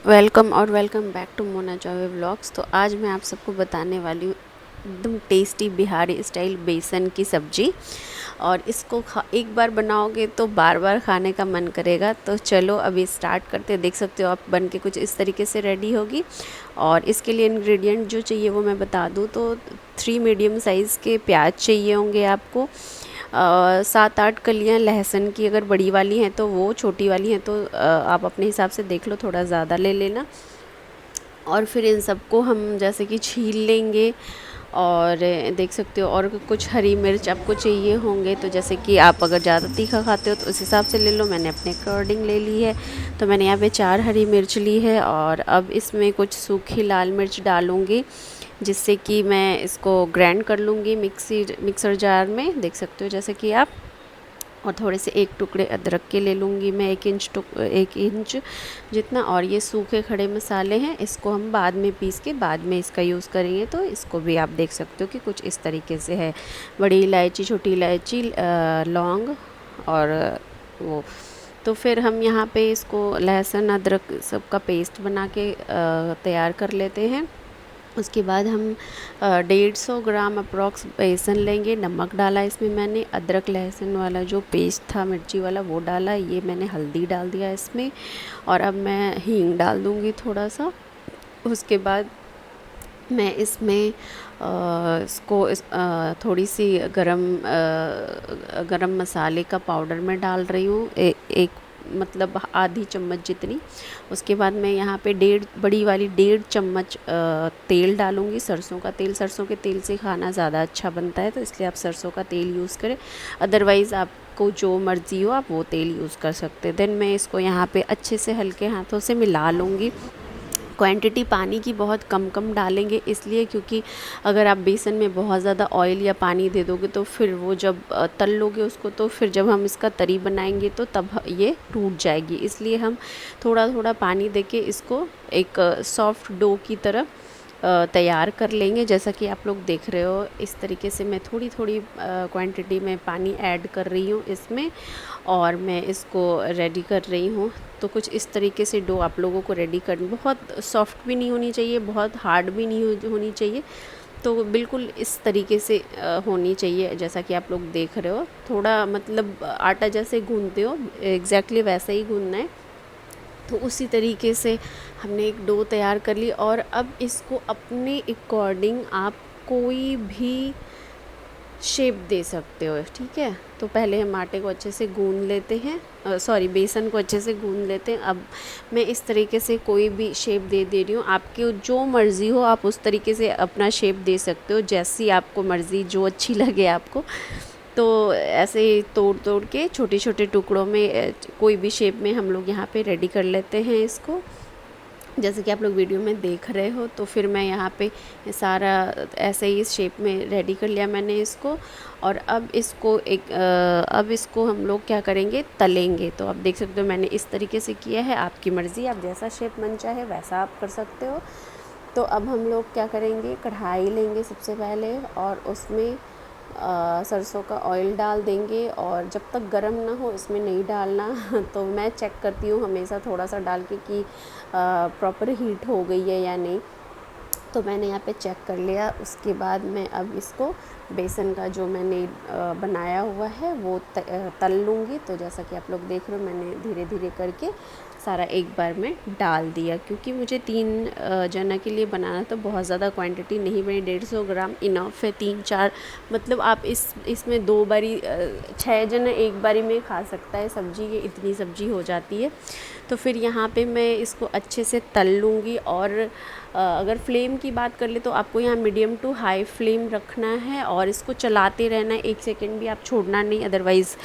Welcome back to Mona Chaubey vlogs. तो आज मैं आप सबको बताने वाली हूँ एकदम टेस्टी बिहारी स्टाइल बेसन की सब्जी। और इसको एक बार बनाओगे तो बार बार खाने का मन करेगा। तो चलो अभी स्टार्ट करते हैं। देख सकते हो आप बन के कुछ इस तरीके से रेडी होगी। और इसके लिए इंग्रेडिएंट जो चाहिए वो मैं बता दूँ तो 3 मीडियम साइज़ के प्याज चाहिए होंगे आपको। 7-8 कलियां लहसुन की, अगर बड़ी वाली हैं तो वो, छोटी वाली हैं तो आप अपने हिसाब से देख लो, थोड़ा ज़्यादा ले लेना। और फिर इन सबको हम जैसे कि छील लेंगे। और देख सकते हो, और कुछ हरी मिर्च आपको चाहिए होंगे तो जैसे कि आप अगर ज़्यादा तीखा खाते हो तो उस हिसाब से ले लो। मैंने अपने अकॉर्डिंग ले ली है। तो मैंने यहाँ पे 4 हरी मिर्च ली है। और अब इसमें कुछ सूखी लाल मिर्च डालूँगी, जिससे कि मैं इसको ग्राइंड कर लूँगी मिक्सर जार में। देख सकते हो जैसे कि आप। और थोड़े से 1 टुकड़े अदरक के ले लूँगी मैं, 1 इंच जितना। और ये सूखे खड़े मसाले हैं, इसको हम बाद में पीस के बाद में इसका यूज़ करेंगे। तो इसको भी आप देख सकते हो कि कुछ इस तरीके से है। बड़ी इलायची, छोटी इलायची, लौंग और वो। तो फिर हम यहाँ पे इसको लहसुन अदरक सबका पेस्ट बना के तैयार कर लेते हैं। उसके बाद हम 150 ग्राम अप्रॉक्स बेसन लेंगे। नमक डाला इसमें मैंने, अदरक लहसुन वाला जो पेस्ट था मिर्ची वाला वो डाला, ये मैंने हल्दी डाल दिया इसमें। और अब मैं हींग डाल दूँगी थोड़ा सा। उसके बाद मैं इसमें थोड़ी सी गरम मसाले का पाउडर मैं डाल रही हूँ, एक मतलब आधी चम्मच जितनी। उसके बाद मैं यहाँ पे 1.5 चम्मच तेल डालूँगी, सरसों का तेल। सरसों के तेल से खाना ज़्यादा अच्छा बनता है, तो इसलिए आप सरसों का तेल यूज़ करें। अदरवाइज़ आपको जो मर्ज़ी हो आप वो तेल यूज़ कर सकते हैं। देन मैं इसको यहाँ पे अच्छे से हल्के हाथों से मिला लूँगी। क्वांटिटी पानी की बहुत कम कम डालेंगे, इसलिए क्योंकि अगर आप बेसन में बहुत ज़्यादा ऑयल या पानी दे दोगे तो फिर वो जब तल लोगे उसको, तो फिर जब हम इसका तरी बनाएंगे तो तब ये टूट जाएगी। इसलिए हम थोड़ा थोड़ा पानी देके इसको एक सॉफ्ट डो की तरह तैयार कर लेंगे। जैसा कि आप लोग देख रहे हो, इस तरीके से मैं थोड़ी थोड़ी क्वांटिटी में पानी ऐड कर रही हूँ इसमें। और मैं इसको रेडी कर रही हूँ। तो कुछ इस तरीके से डो आप लोगों को रेडी करनी, बहुत सॉफ्ट भी नहीं होनी चाहिए, बहुत हार्ड भी नहीं होनी चाहिए। तो बिल्कुल इस तरीके से होनी चाहिए, जैसा कि आप लोग देख रहे हो। थोड़ा मतलब आटा जैसे गूंदते हो एग्जैक्टली वैसा ही गूंदना है। तो उसी तरीके से हमने एक डो तैयार कर ली। और अब इसको अपने अकॉर्डिंग आप कोई भी शेप दे सकते हो, ठीक है। तो पहले हम आटे को अच्छे से गूंद लेते हैं, सॉरी बेसन को अच्छे से गूंद लेते हैं। अब मैं इस तरीके से कोई भी शेप दे रही हूँ, आपकी जो मर्ज़ी हो आप उस तरीके से अपना शेप दे सकते हो, जैसी आपको मर्ज़ी जो अच्छी लगे आपको। तो ऐसे ही तोड़ तोड़ के छोटे छोटे टुकड़ों में कोई भी शेप में हम लोग यहाँ पे रेडी कर लेते हैं इसको, जैसे कि आप लोग वीडियो में देख रहे हो। तो फिर मैं यहाँ पे सारा ऐसे ही इस शेप में रेडी कर लिया मैंने इसको। और अब इसको हम लोग क्या करेंगे, तलेंगे। तो आप देख सकते हो मैंने इस तरीके से किया है। आपकी मर्ज़ी, आप जैसा शेप मन चाहे वैसा आप कर सकते हो। तो अब हम लोग क्या करेंगे, कढ़ाई लेंगे सबसे पहले और उसमें सरसों का ऑयल डाल देंगे। और जब तक गरम ना हो इसमें नहीं डालना तो मैं चेक करती हूँ हमेशा थोड़ा सा डाल के कि प्रॉपर हीट हो गई है या नहीं। तो मैंने यहाँ पे चेक कर लिया। उसके बाद मैं अब इसको बेसन का जो मैंने बनाया हुआ है वो तल लूँगी। तो जैसा कि आप लोग देख रहे हो, मैंने धीरे धीरे करके सारा एक बार में डाल दिया, क्योंकि मुझे 3 जना के लिए बनाना, तो बहुत ज़्यादा क्वांटिटी नहीं बनी। 150 ग्राम इनफ है, 3-4 मतलब आप इसमें 2 बारी 6 जना एक बारी में खा सकता है सब्जी, ये इतनी सब्जी हो जाती है। तो फिर यहाँ पे मैं इसको अच्छे से तल लूँगी। और अगर फ्लेम की बात कर ले तो आपको यहाँ मीडियम टू हाई फ्लेम रखना है और इसको चलाते रहना है, 1 सेकंड भी आप छोड़ना नहीं, अदरवाइज़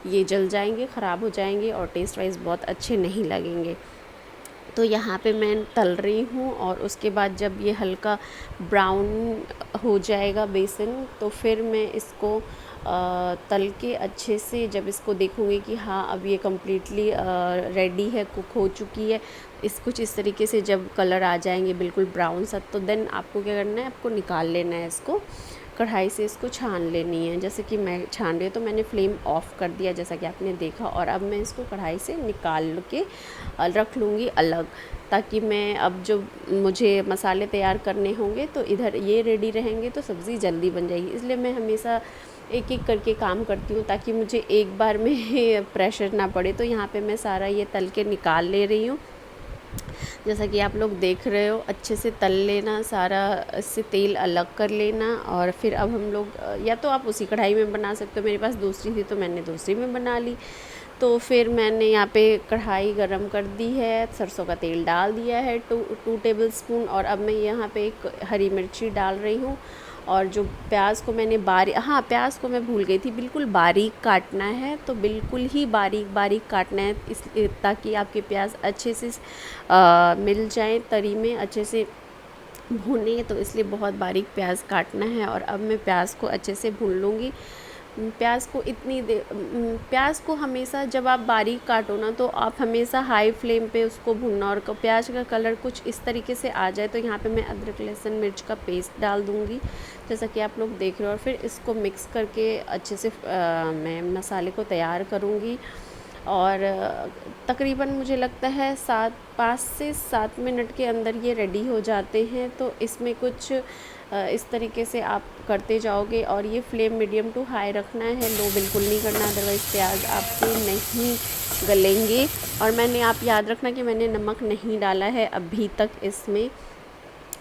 ये जल जाएंगे, ख़राब हो जाएंगे और टेस्ट वाइज बहुत अच्छे नहीं लगेंगे। तो यहाँ पे मैं तल रही हूँ। और उसके बाद जब ये हल्का ब्राउन हो जाएगा बेसन, तो फिर मैं इसको तल के अच्छे से, जब इसको देखूँगी कि हाँ अब ये कम्प्लीटली रेडी है, कुक हो चुकी है, कुछ इस तरीके से जब कलर आ जाएंगे बिल्कुल ब्राउन सा, तो देन आपको क्या करना है, आपको निकाल लेना है इसको, कढ़ाई से इसको छान लेनी है। जैसे कि मैं छान रही हूँ तो मैंने फ्लेम ऑफ़ कर दिया, जैसा कि आपने देखा। और अब मैं इसको कढ़ाई से निकाल के रख लूँगी अलग। ताकि मैं अब जो मुझे मसाले तैयार करने होंगे तो इधर ये रेडी रहेंगे तो सब्ज़ी जल्दी बन जाएगी। इसलिए मैं हमेशा एक एक करके काम करती हूँ ताकि मुझे एक बार में प्रेशर ना पड़े। तो यहाँ पे मैं सारा ये तल के निकाल ले रही हूँ। जैसा कि आप लोग देख रहे हो, अच्छे से तल लेना सारा, इससे तेल अलग कर लेना। और फिर अब हम लोग या तो आप उसी कढ़ाई में बना सकते हो, मेरे पास दूसरी थी तो मैंने दूसरी में बना ली। तो फिर मैंने यहाँ पे कढ़ाई गरम कर दी है, सरसों का तेल डाल दिया है 2 टेबलस्पून। और अब मैं यहाँ पे एक हरी मिर्ची डाल रही हूँ। और जो प्याज को मैंने प्याज को मैं भूल गई थी, बिल्कुल बारीक काटना है, तो बिल्कुल ही बारीक बारीक काटना है, इस ताकि आपके प्याज अच्छे से मिल जाए, तरी में अच्छे से भुने। तो इसलिए बहुत बारीक प्याज काटना है। और अब मैं प्याज को अच्छे से भून लूँगी। प्याज को हमेशा जब आप बारीक काटो ना, तो आप हमेशा हाई फ्लेम पे उसको भूनना। और प्याज का कलर कुछ इस तरीके से आ जाए तो यहाँ पे मैं अदरक लहसुन मिर्च का पेस्ट डाल दूँगी, जैसा कि आप लोग देख रहे हो। और फिर इसको मिक्स करके अच्छे से मैं मसाले को तैयार करूँगी। और तकरीबन मुझे लगता है 5 से 7 मिनट के अंदर ये रेडी हो जाते हैं। तो इसमें कुछ इस तरीके से आप करते जाओगे। और ये फ्लेम मीडियम टू हाई रखना है, लो बिल्कुल नहीं करना, अदरवाइज़ प्याज आपके नहीं गलेंगे। और आप याद रखना कि मैंने नमक नहीं डाला है अभी तक इसमें।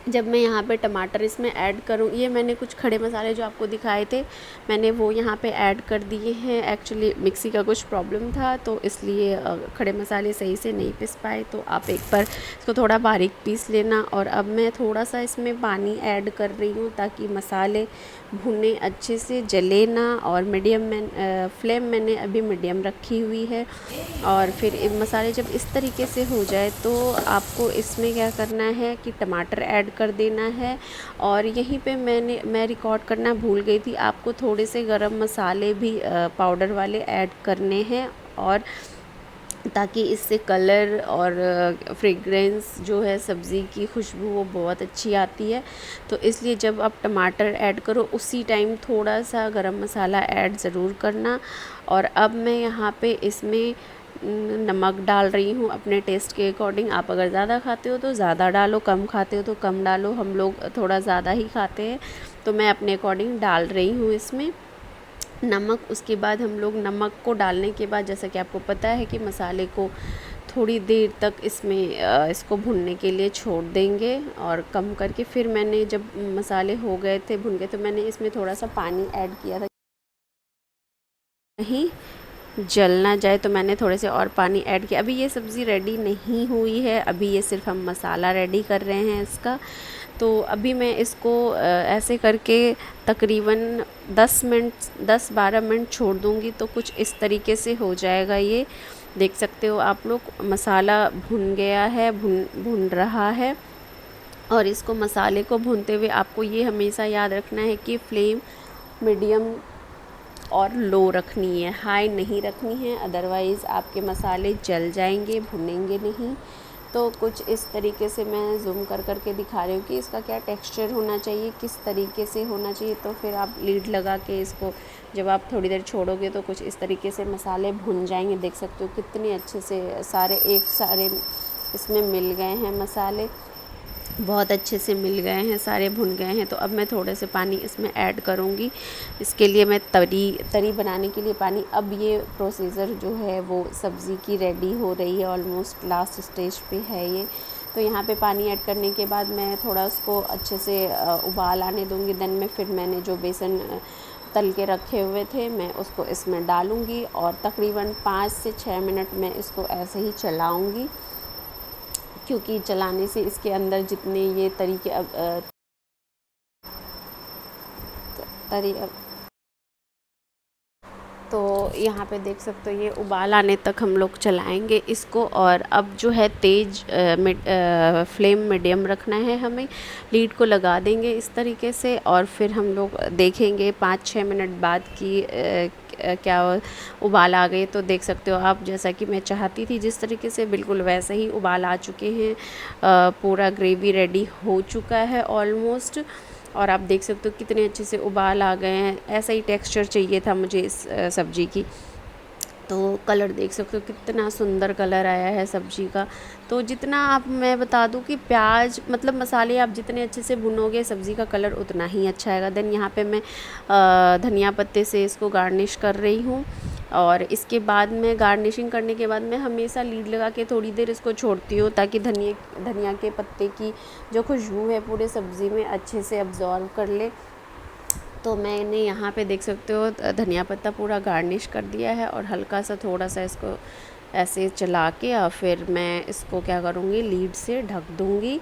जब मैं यहाँ पे टमाटर इसमें ऐड करूँ, ये मैंने कुछ खड़े मसाले जो आपको दिखाए थे, मैंने वो यहाँ पे ऐड कर दिए हैं। एक्चुअली मिक्सी का कुछ प्रॉब्लम था तो इसलिए खड़े मसाले सही से नहीं पीस पाए। तो आप एक बार इसको थोड़ा बारीक पीस लेना। और अब मैं थोड़ा सा इसमें पानी ऐड कर रही हूँ ताकि मसाले भुने अच्छे से, जले ना। और फ्लेम मैंने अभी मीडियम रखी हुई है। और फिर मसाले जब इस तरीके से हो जाए तो आपको इसमें क्या करना है कि टमाटर ऐड कर देना है। और यहीं पे मैं रिकॉर्ड करना भूल गई थी, आपको थोड़े से गरम मसाले भी पाउडर वाले ऐड करने हैं। और ताकि इससे कलर और फ्रेग्रेंस जो है सब्ज़ी की खुशबू वो बहुत अच्छी आती है। तो इसलिए जब आप टमाटर ऐड करो उसी टाइम थोड़ा सा गरम मसाला ऐड ज़रूर करना। और अब मैं यहाँ पे इसमें नमक डाल रही हूँ अपने टेस्ट के अकॉर्डिंग। आप अगर ज़्यादा खाते हो तो ज़्यादा डालो, कम खाते हो तो कम डालो। हम लोग थोड़ा ज़्यादा ही खाते हैं तो मैं अपने अकॉर्डिंग डाल रही हूँ इसमें नमक। उसके बाद हम लोग नमक को डालने के बाद, जैसा कि आपको पता है कि मसाले को थोड़ी देर तक इसको भुनने के लिए छोड़ देंगे। और कम करके फिर मैंने जब मसाले हो गए थे, भुन गए, तो मैंने इसमें थोड़ा सा पानी ऐड किया था, नहीं जल ना जाए, तो मैंने थोड़े से और पानी ऐड किया। अभी ये सब्ज़ी रेडी नहीं हुई है, अभी ये सिर्फ हम मसाला रेडी कर रहे हैं इसका। तो अभी मैं इसको ऐसे करके तकरीबन 10-12 मिनट छोड़ दूँगी तो कुछ इस तरीके से हो जाएगा। ये देख सकते हो आप लोग, मसाला भुन गया है, भुन रहा है। और इसको मसाले को भूनते हुए आपको ये हमेशा याद रखना है कि फ्लेम मीडियम और लो रखनी है, हाई नहीं रखनी है, अदरवाइज़ आपके मसाले जल जाएंगे, भुनेंगे नहीं। तो कुछ इस तरीके से मैं जूम कर के दिखा रही हूँ कि इसका क्या टेक्सचर होना चाहिए, किस तरीके से होना चाहिए। तो फिर आप लीड लगा के इसको जब आप थोड़ी देर छोड़ोगे तो कुछ इस तरीके से मसाले भुन जाएंगे। देख सकते हो कितने अच्छे से सारे इसमें मिल गए हैं, मसाले बहुत अच्छे से मिल गए हैं, सारे भुन गए हैं। तो अब मैं थोड़े से पानी इसमें ऐड करूँगी। इसके लिए मैं तरी बनाने के लिए पानी, अब ये प्रोसीजर जो है वो सब्ज़ी की रेडी हो रही है, ऑलमोस्ट लास्ट स्टेज पे है ये। तो यहाँ पे पानी ऐड करने के बाद मैं थोड़ा उसको अच्छे से उबाल आने दूँगी। देन में फिर मैंने जो बेसन तल के रखे हुए थे मैं उसको इसमें डालूँगी और तकरीबन 5 से 6 मिनट में इसको ऐसे ही चलाऊँगी, क्योंकि चलाने से इसके अंदर जितने ये तो यहाँ पे देख सकते हो ये उबाल आने तक हम लोग चलाएंगे इसको। और अब जो है तेज़ फ्लेम मीडियम रखना है हमें, लीड को लगा देंगे इस तरीके से। और फिर हम लोग देखेंगे 5-6 मिनट बाद कि क्या उबाल आ गए। तो देख सकते हो आप, जैसा कि मैं चाहती थी जिस तरीके से, बिल्कुल वैसे ही उबाल आ चुके हैं। पूरा ग्रेवी रेडी हो चुका है ऑलमोस्ट। और आप देख सकते हो कितने अच्छे से उबाल आ गए हैं। ऐसा ही टेक्सचर चाहिए था मुझे इस सब्ज़ी की। तो कलर देख सकते हो कितना सुंदर कलर आया है सब्जी का। तो जितना आप, मैं बता दूं कि प्याज मतलब मसाले आप जितने अच्छे से भुनोगे सब्ज़ी का कलर उतना ही अच्छा आएगा। देन यहाँ पे मैं धनिया पत्ते से इसको गार्निश कर रही हूँ। और इसके बाद मैं गार्निशिंग करने के बाद मैं हमेशा लीड लगा के थोड़ी देर इसको छोड़ती हूँ, ताकि धनिया के पत्ते की जो खुशबू है पूरे सब्ज़ी में अच्छे से अब्ज़ॉर्व कर ले। तो मैंने यहाँ पे देख सकते हो धनिया पत्ता पूरा गार्निश कर दिया है, और हल्का सा थोड़ा सा इसको ऐसे चला के और फिर मैं इसको क्या करूँगी, लीड से ढक दूँगी।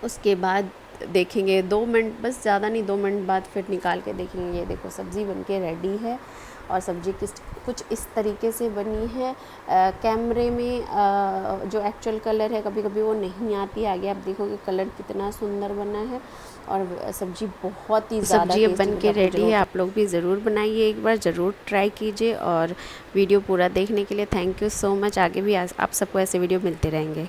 उसके बाद देखेंगे 2 मिनट, बस ज़्यादा नहीं, 2 मिनट बाद फिर निकाल के देखेंगे। ये देखो सब्ज़ी बनके रेडी है, और सब्ज़ी कुछ इस तरीके से बनी है। कैमरे में जो एक्चुअल कलर है कभी कभी वो नहीं आती, आगे आप देखोगे कलर कितना सुंदर बना है, और सब्ज़ी बहुत ही ज़्यादा सब्जी अब बन के रेडी है। आप लोग भी ज़रूर बनाइए, एक बार ज़रूर ट्राई कीजिए। और वीडियो पूरा देखने के लिए थैंक यू सो मच। आगे भी आप सबको ऐसे वीडियो मिलते रहेंगे।